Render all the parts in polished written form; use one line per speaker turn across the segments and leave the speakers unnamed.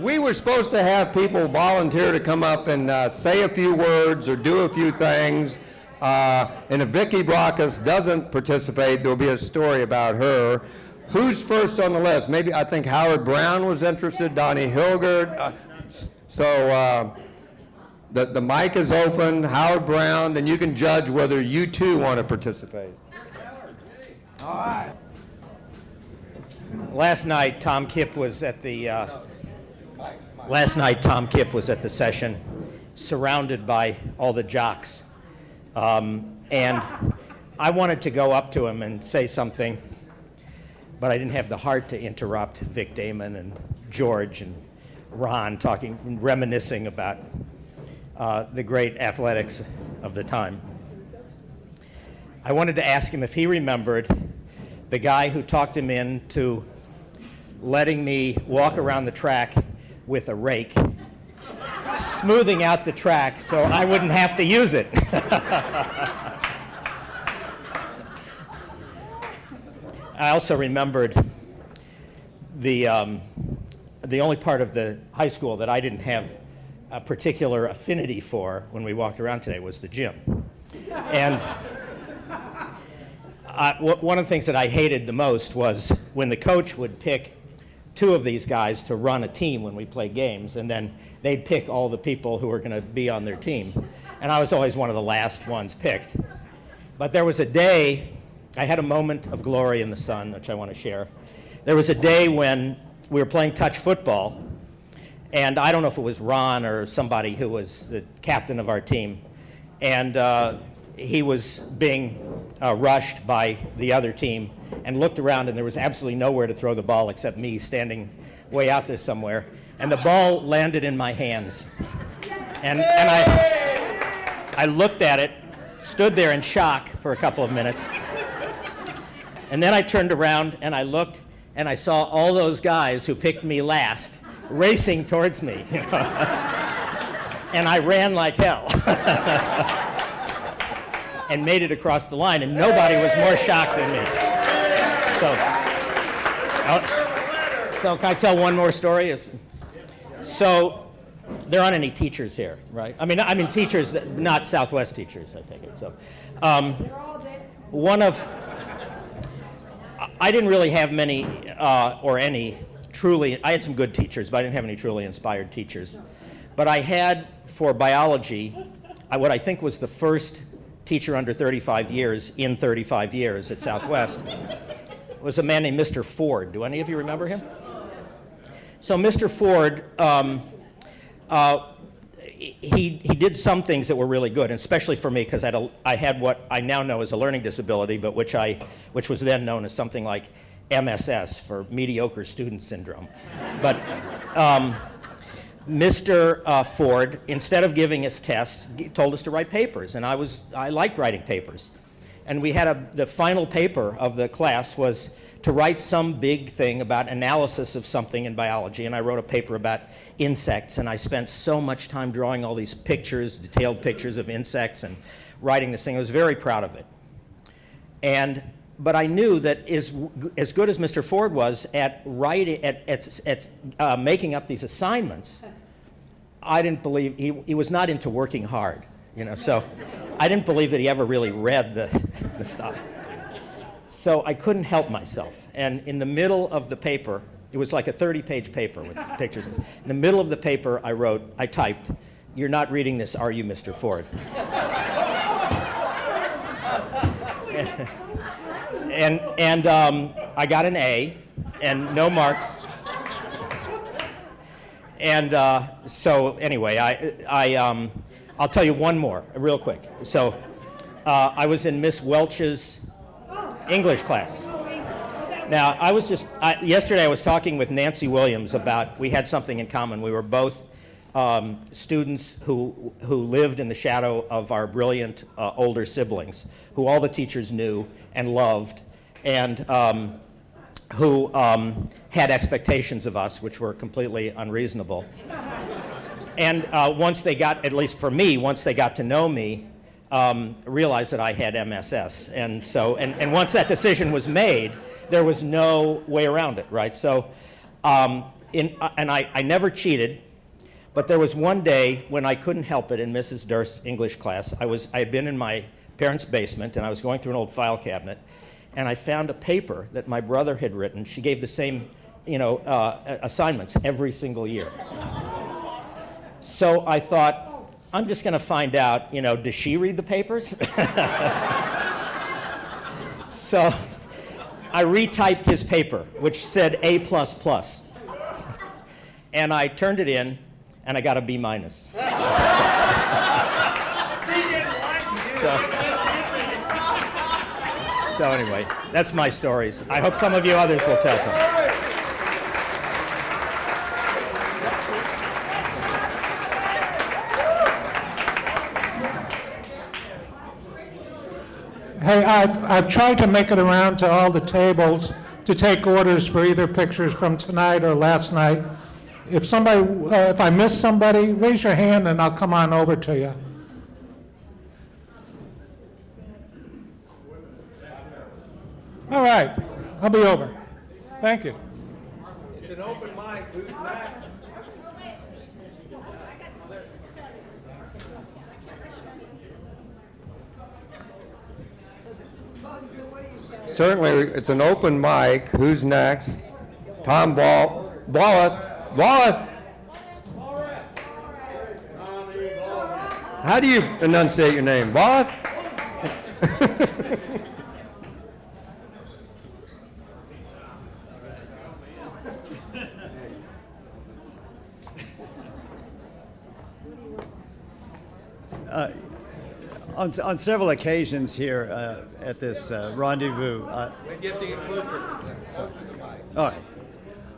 We were supposed to have people volunteer to come up and say a few words or do a few things. And if Vicki Brockus doesn't participate, there'll be a story about her. Who's first on the list? Maybe I think Howard Brown was interested, Donnie Hilgard. The mic is open, Howard Brown, and you can judge whether you too want to participate. All right.
Last night, Tom Kipp was at the session, surrounded by all the jocks, and I wanted to go up to him and say something, but I didn't have the heart to interrupt Vic Damon and George and Ron reminiscing about the great athletics of the time. I wanted to ask him if he remembered the guy who talked him into letting me walk around the track with a rake, smoothing out the track so I wouldn't have to use it. I also remembered the only part of the high school that I didn't have a particular affinity for when we walked around today was the gym. And one of the things that I hated the most was when the coach would pick two of these guys to run a team when we played games, and then they'd pick all the people who were going to be on their team. And I was always one of the last ones picked. But there was a day, I had a moment of glory in the sun, which I want to share. There was a day when we were playing touch football, and I don't know if it was Ron or somebody who was the captain of our team, and he was being rushed by the other team, and looked around, and there was absolutely nowhere to throw the ball except me standing way out there somewhere, and the ball landed in my hands. And I looked at it, stood there in shock for a couple of minutes, and then I turned around and I looked, and I saw all those guys who picked me last racing towards me, and I ran like hell. And made it across the line, and nobody was more shocked than me. So can I tell one more story? So there aren't any teachers here, right? I mean teachers, not Southwest teachers, I take it. So I didn't really have many or any truly, I had some good teachers, but I didn't have any truly inspired teachers. But I had, for biology, what I think was the first teacher under 35 years in 35 years at Southwest was a man named Mr. Ford. Do any of you remember him? So Mr. Ford, he did some things that were really good, and especially for me, because I had what I now know as a learning disability, but which was then known as something like MSS, for mediocre student syndrome. But Mr. Ford, instead of giving us tests, told us to write papers, and I liked writing papers. And we had the final paper of the class was to write some big thing about analysis of something in biology, and I wrote a paper about insects, and I spent so much time drawing all these pictures, detailed pictures of insects, and writing this thing. I was very proud of it. But I knew that as good as Mr. Ford was at writing, at making up these assignments, I didn't believe he was not into working hard, So I didn't believe that he ever really read the stuff. So I couldn't help myself. And in the middle of the paper, it was like a 30-page paper with pictures. In the middle of the paper, I typed, "You're not reading this, are you, Mr. Ford?" And I got an A and no marks. And so anyway, I'll tell you one more real quick. So I was in Miss Welch's English class. Now yesterday I was talking with Nancy Williams about, we had something in common. We were both students who lived in the shadow of our brilliant older siblings, who all the teachers knew and loved, and who had expectations of us, which were completely unreasonable. And once they got, at least for me, once they got to know me, realized that I had MSS. And so, and once that decision was made, there was no way around it, right? So I never cheated, but there was one day when I couldn't help it in Mrs. Durst's English class. I had been in my parents' basement, and I was going through an old file cabinet, and I found a paper that my brother had written. She gave the same, assignments every single year. So I thought, I'm just going to find out, does she read the papers? So I retyped his paper, which said A++. And I turned it in, and I got a B-. So anyway, that's my stories. I hope some of you others will tell some.
Hey, I've tried to make it around to all the tables to take orders for either pictures from tonight or last night. If I miss somebody, raise your hand and I'll come on over to you. All right, I'll be over. Thank you.
It's an open mic. Who's next? Certainly, it's an open mic. Who's next? Tom Walleth. How do you enunciate your name? Walleth?
On several occasions here at this rendezvous, all right.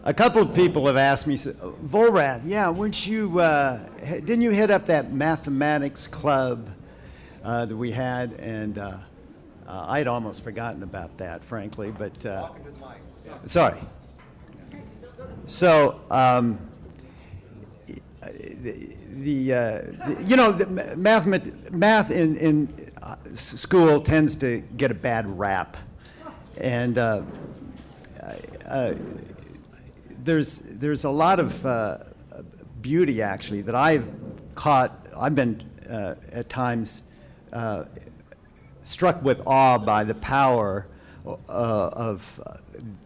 A couple of people have asked me, Volrath, yeah, didn't you hit up that mathematics club that we had? And I'd almost forgotten about that, frankly, but sorry. So, math in school tends to get a bad rap, and there's a lot of beauty actually that I've caught. I've been at times struck with awe by the power of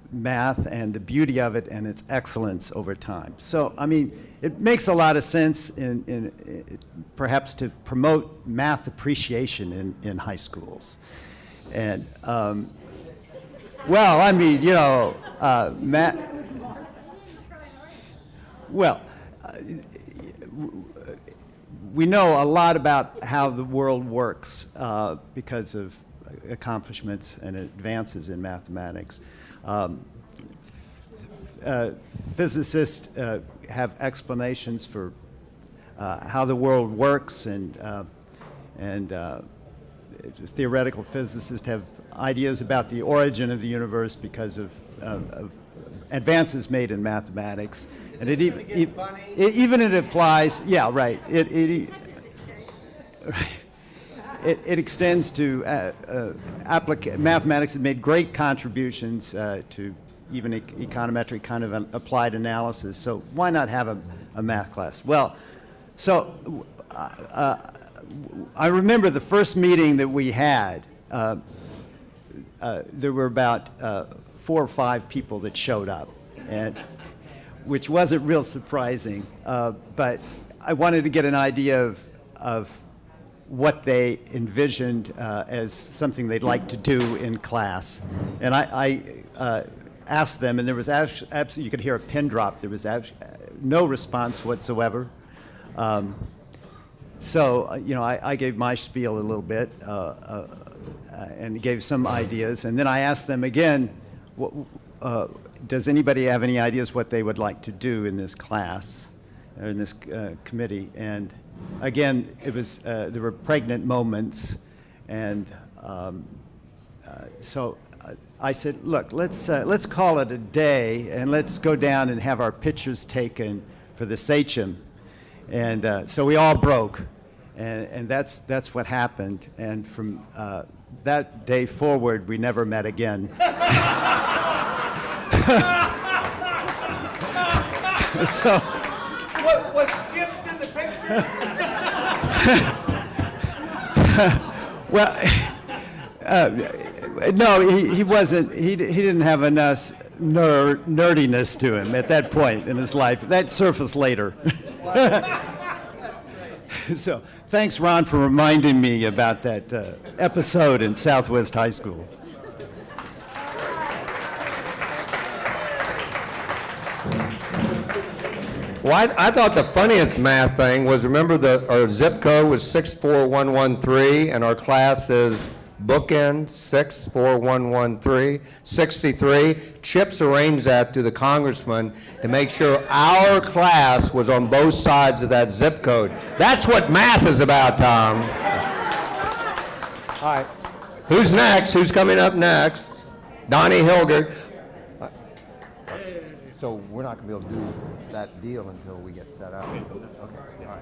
math and the beauty of it and its excellence over time. So, I mean, it makes a lot of sense in perhaps to promote math appreciation in high schools. And, well, I mean, math, well, we know a lot about how the world works because of accomplishments and advances in mathematics. Physicists have explanations for how the world works, and theoretical physicists have ideas about the origin of the universe because of advances made in mathematics. And it applies, yeah, right. It extends to mathematics has made great contributions to even econometric kind of an applied analysis. So why not have a math class? Well, so I remember the first meeting that we had. There were about 4 or 5 people that showed up, which wasn't real surprising. But I wanted to get an idea of what they envisioned as something they'd like to do in class. And I asked them, and there was absolutely, you could hear a pin drop. There was no response whatsoever. So, I gave my spiel a little bit and gave some ideas. And then I asked them again, does anybody have any ideas what they would like to do in this class, or in this committee? And again, it was there were pregnant moments, and so I said, "Look, let's call it a day, and let's go down and have our pictures taken for the sachem." And so we all broke, and that's what happened. And from that day forward, we never met again. So,
Was Chips in the picture?
well, no, he wasn't. He didn't have enough nerdiness to him at that point in his life. That surfaced later. So, thanks, Ron, for reminding me about that episode in Southwest High School.
Well, I thought the funniest math thing was, remember our zip code was 64113, and our class is bookend 64113, 63. Chips arranged that to the congressman to make sure our class was on both sides of that zip code. That's what math is about, Tom. All right. Who's next? Who's coming up next? Donnie Hilgard. So we're not going to be able to do that deal until we get set up. Okay, all right.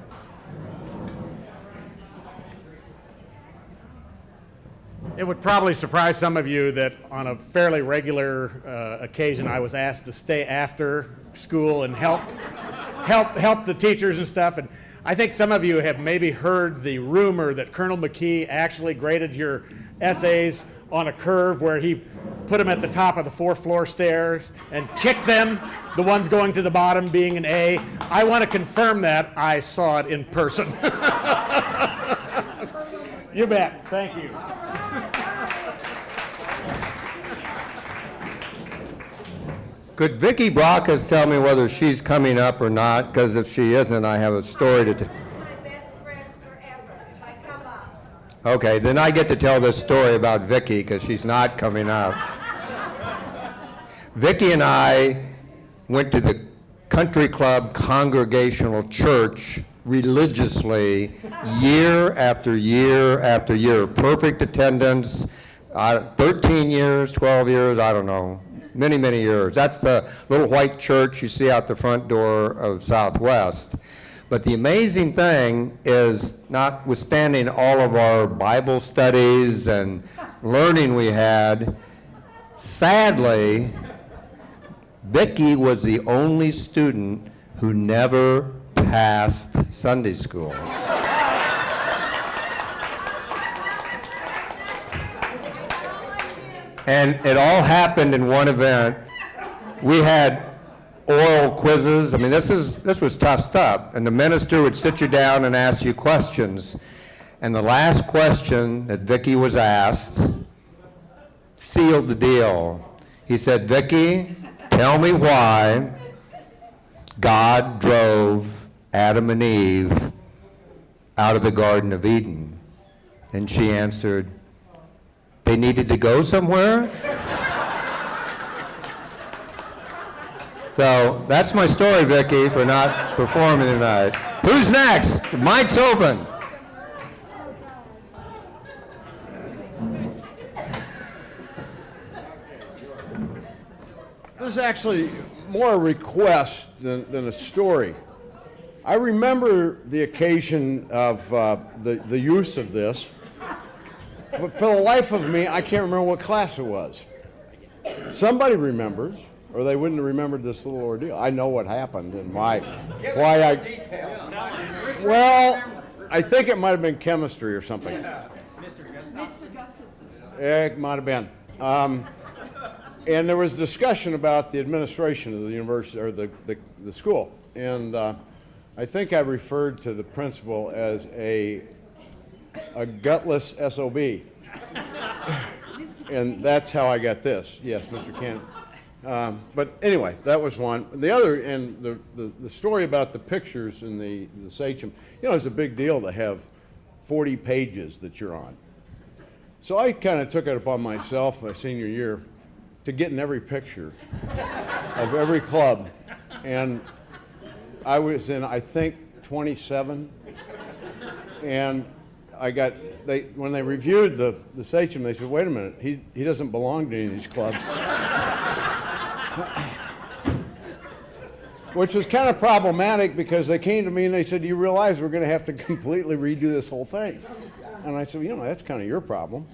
It would probably surprise some of you that on a fairly regular occasion, I was asked to stay after school and help the teachers and stuff. And I think some of you have maybe heard the rumor that Colonel McKee actually graded your essays on a curve where he put them at the top of the 4th floor stairs and kicked them, the ones going to the bottom being an A. I want to confirm that. I saw it in person. You bet. Thank you.
Could Vicki Brockus tell me whether she's coming up or not? Because if she isn't, I have a story to tell.
My best friends forever if I come up.
Okay, then I get to tell this story about Vicki because she's not coming up. Vicki and I went to the Country Club Congregational Church religiously year after year after year. Perfect attendance, 13 years, 12 years, I don't know, many, many years. That's the little white church you see out the front door of Southwest. But the amazing thing is, notwithstanding all of our Bible studies and learning we had, sadly, Vicki was the only student who never passed Sunday school. And it all happened in one event. We had oral quizzes. I mean, this was tough stuff. And the minister would sit you down and ask you questions. And the last question that Vicki was asked sealed the deal. He said, "Vicki, tell me why God drove Adam and Eve out of the Garden of Eden." And she answered, "They needed to go somewhere?" So that's my story, Vicki, for not performing tonight. Who's next? Mic's open.
This is actually more a request than a story. I remember the occasion of the use of this. But for the life of me, I can't remember what class it was. Somebody remembers, or they wouldn't have remembered this little ordeal. I know what happened and why I. Well, I think it might have been chemistry or something. It might have been. And there was a discussion about the administration of the university or the school, and I think I referred to the principal as a gutless SOB. And that's how I got this. Yes, Mr. Cannon. But anyway, that was one. The other, and the story about the pictures in the sachem, you know, it's a big deal to have 40 pages that you're on. So I kind of took it upon myself my senior year to get in every picture of every club. And I was in, I think, 27. And I got, when they reviewed the sachem, they said, "Wait a minute, he doesn't belong to any of these clubs." Which was kind of problematic because they came to me and they said, "You realize we're going to have to completely redo this whole thing?" And I said, "You know, that's kind of your problem."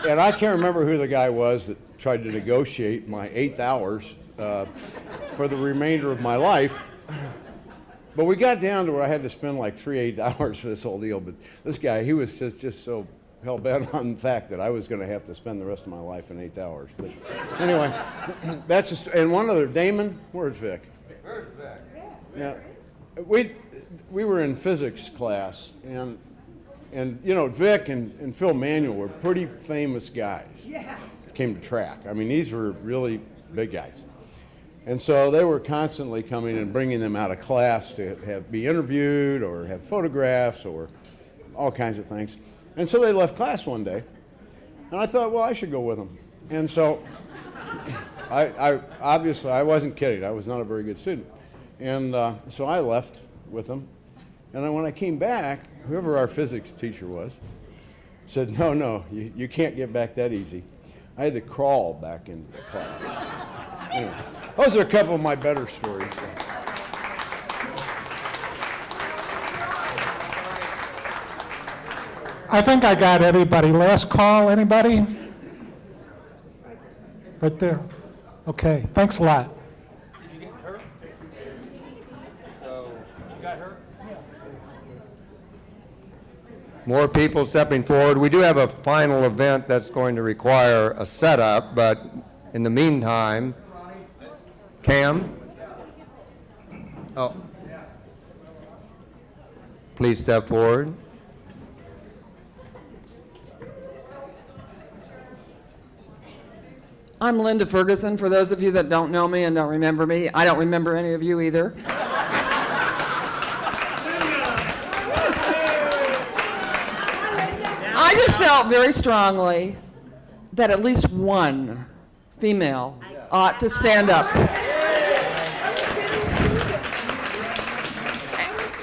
And I can't remember who the guy was that tried to negotiate my 8th hours for the remainder of my life. But we got down to where I had to spend like 8 hours for this whole deal. But this guy, he was just so hell-bent on the fact that I was going to have to spend the rest of my life in 8 hours. But anyway, that's just, and one other, Damon, where's Vic?
Where's Vic?
Yeah, we were in physics class, and you know, Vic and Phil Manuel were pretty famous guys.
Yeah.
Came to track. I mean, these were really big guys. And so they were constantly coming and bringing them out of class to be interviewed or have photographs or all kinds of things. And so they left class one day, and I thought, well, I should go with them. And so I obviously, I wasn't kidding. I was not a very good student. And so I left with them. And then when I came back, whoever our physics teacher was said, no, you can't get back that easy. I had to crawl back into the class. Anyway, those are a couple of my better stories.
I think I got everybody. Last call, anybody? Right there. Okay, thanks a lot.
Did you get her? So, you got her?
More people stepping forward. We do have a final event that's going to require a setup, but in the meantime, Cam? Oh. Please step forward.
I'm Linda Ferguson, for those of you that don't know me and don't remember me. I don't remember any of you either. I just felt very strongly that at least one female ought to stand up.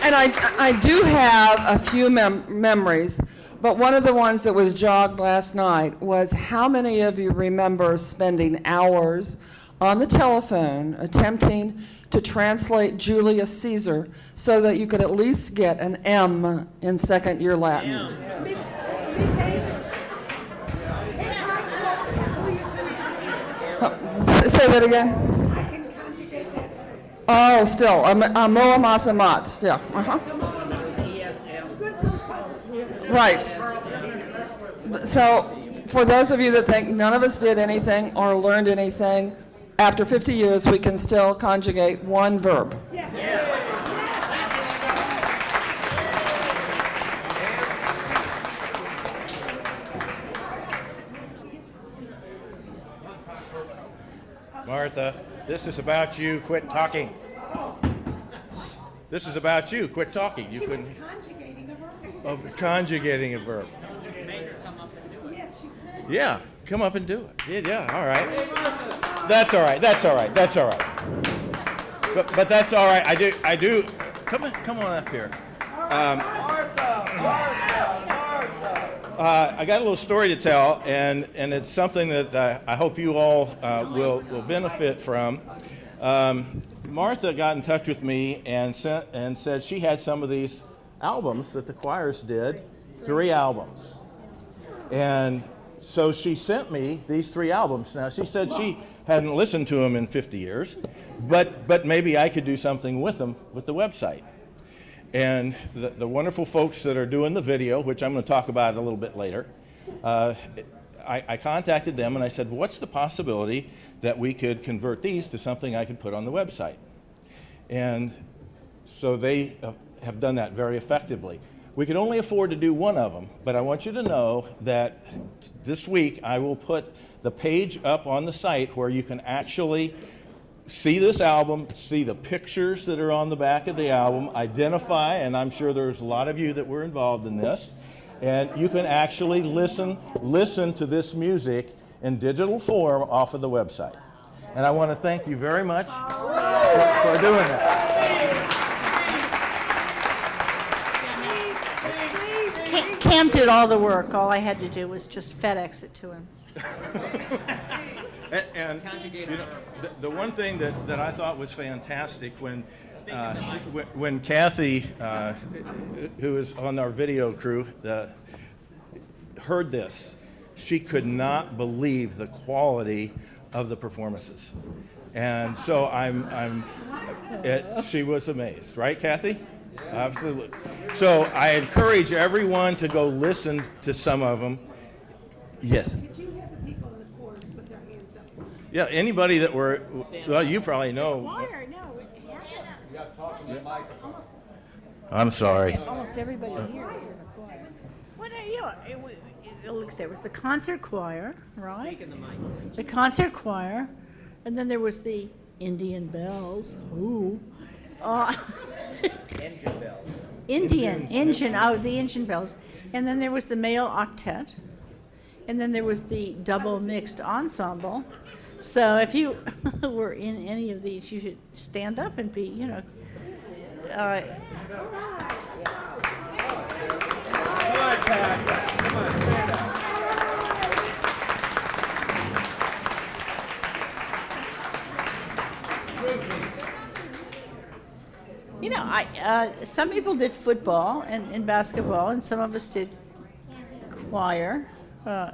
And I do have a few memories, but one of the ones that was jogged last night was how many of you remember spending hours on the telephone attempting to translate Julius Caesar so that you could at least get an M in second year Latin? Say that again?
I can conjugate that.
Oh, still, moa masa mat, yeah.
It's good for the puzzle.
Right. So, for those of you that think none of us did anything or learned anything, after 50 years, we can still conjugate one verb.
Martha, this is about you. Quit talking. This is about you. Quit talking. You couldn't.
Conjugating a verb.
Oh, conjugating a verb.
Yes, you could.
Yeah, come up and do it. Yeah, all right. That's all right. That's all right. That's all right. But that's all right. I do. Come on up here. I got a little story to tell, and it's something that I hope you all will benefit from. Martha got in touch with me and said she had some of these albums that the choirs did, 3 albums. And so she sent me these 3 albums. Now, she said she hadn't listened to them in 50 years, but maybe I could do something with them with the website. And the wonderful folks that are doing the video, which I'm going to talk about a little bit later, I contacted them and I said, what's the possibility that we could convert these to something I could put on the website? And so they have done that very effectively. We can only afford to do one of them, but I want you to know that this week I will put the page up on the site where you can actually see this album, see the pictures that are on the back of the album, identify, and I'm sure there's a lot of you that were involved in this, and you can actually listen to this music in digital form off of the website. And I want to thank you very much for doing that.
Cam did all the work. All I had to do was just FedEx it to him.
And you know, the one thing that I thought was fantastic when Kathy, who is on our video crew, heard this, she could not believe the quality of the performances. And so she was amazed, right, Kathy? Absolutely. So I encourage everyone to go listen to some of them. Yes.
Could you have the people in the chorus put their hands up?
Yeah, anybody that were, well, you probably know.
Choir, no.
I'm sorry.
Almost everybody here is in a choir. What are you? Look, there was the concert choir, right? The concert choir, and then there was the Indian bells. Ooh.
Engine bells.
Engine, oh, the engine bells. And then there was the male octet. And then there was the double mixed ensemble. So if you were in any of these, you should stand up and be, some people did football and basketball, and some of us did choir. There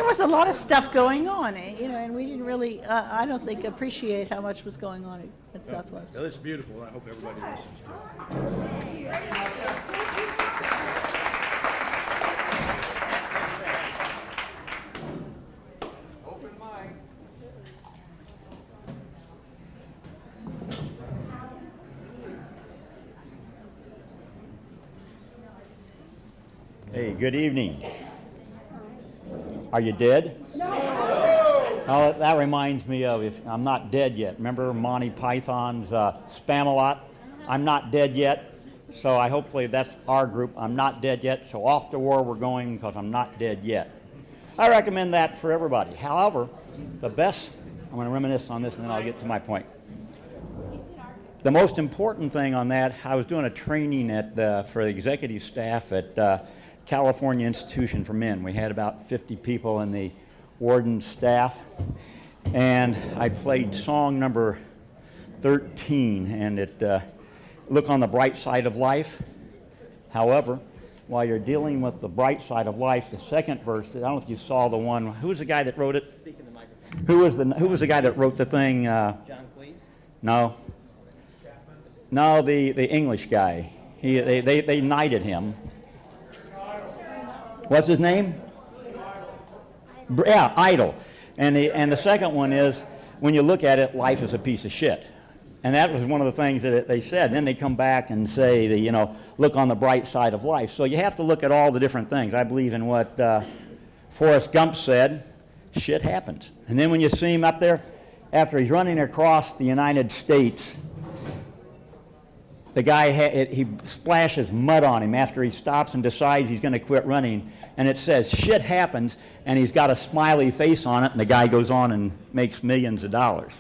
was a lot of stuff going on, and we didn't really, I don't think, appreciate how much was going on at Southwest.
It's beautiful. I hope everybody listens to it.
Hey, good evening. Are you dead? No. Oh, that reminds me of if I'm not dead yet. Remember Monty Python's Spam-A-Lot? I'm not dead yet. So hopefully that's our group. I'm not dead yet. So off to war we're going because I'm not dead yet. I recommend that for everybody. However, the best, I'm going to reminisce on this and then I'll get to my point. The most important thing on that, I was doing a training for the executive staff at California Institution for Men. We had about 50 people in the warden's staff, and I played song number 13, and it look on the bright side of life. However, while you're dealing with the bright side of life, the second verse, I don't know if you saw the one, who was the guy that wrote it?
Speak in the microphone.
Who was the guy that wrote the thing?
John Cleese?
No. No, the English guy. They knighted him. What's his name? Yeah, Idle. And the second one is, when you look at it, life is a piece of shit. And that was one of the things that they said. And then they come back and say, that, look on the bright side of life. So you have to look at all the different things. I believe in what Forrest Gump said, shit happens. And then when you see him up there, after he's running across the United States, the guy, he splashes mud on him after he stops and decides he's going to quit running. And it says, shit happens, and he's got a smiley face on it, and the guy goes on and makes millions of dollars.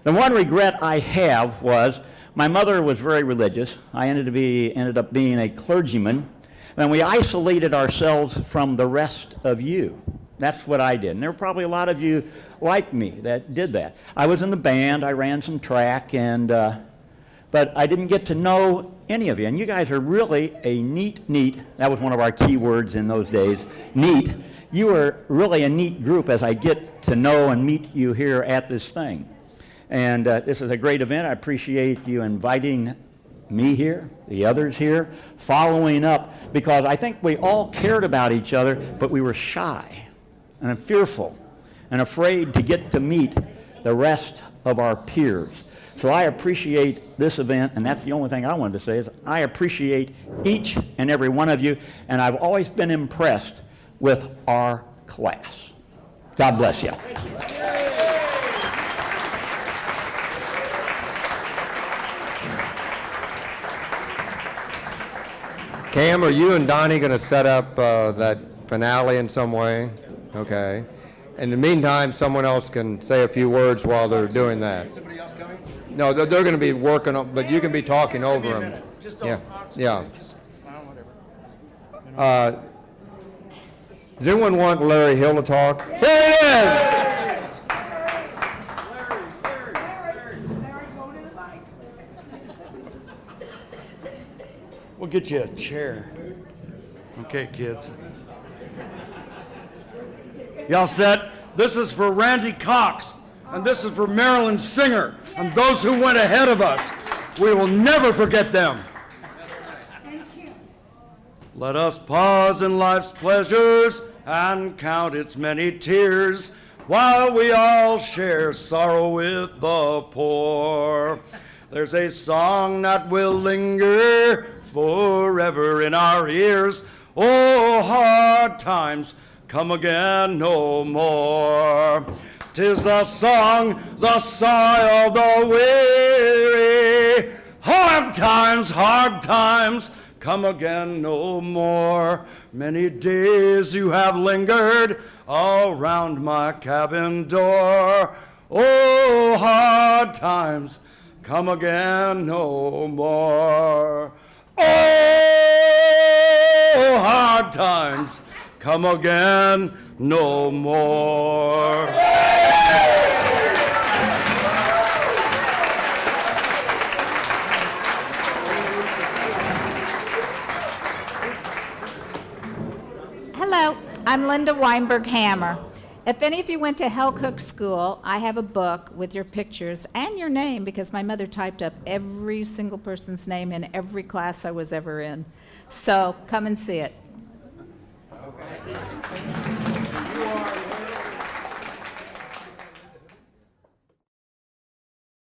The one regret I have was my mother was very religious. I ended up being a clergyman, and we isolated ourselves from the rest of you. That's what I did. And there were probably a lot of you like me that did that. I was in the band, I ran some track, but I didn't get to know any of you. And you guys are really a neat, that was one of our key words in those days, neat. You are really a neat group as I get to know and meet you here at this thing. And this is a great event. I appreciate you inviting me here, the others here, following up, because I think we all cared about each other, but we were shy and fearful and afraid to get to meet the rest of our peers. So I appreciate this event, and that's the only thing I wanted to say is I appreciate each and every one of you, and I've always been impressed with our class. God bless you.
Cam, are you and Donnie going to set up that finale in some way? Okay. In the meantime, someone else can say a few words while they're doing that.
Somebody else coming?
No, they're going to be working on, but you can be talking over them.
Just
Yeah,
don't.
yeah.
Just, whatever.
Does anyone want Larry Hill to talk? There he is!
Larry, go to the mic.
We'll get you a chair. Okay, kids. Y'all set? This is for Randy Cox. And this is for Marilyn Singer and those who went ahead of us. We will never forget them. Let us pause in life's pleasures and count its many tears while we all share sorrow with the poor. There's a song that will linger forever in our ears. Oh, hard times come again no more. 'Tis the song, the sigh of the weary. Hard times come again no more. Many days you have lingered around my cabin door. Oh, hard times come again no more. Oh, hard times come again no more.
Hello, I'm Linda Weinberg Hammer. If any of you went to Hell Cook School, I have a book with your pictures and your name because my mother typed up every single person's name in every class I was ever in. So come and see it.
You are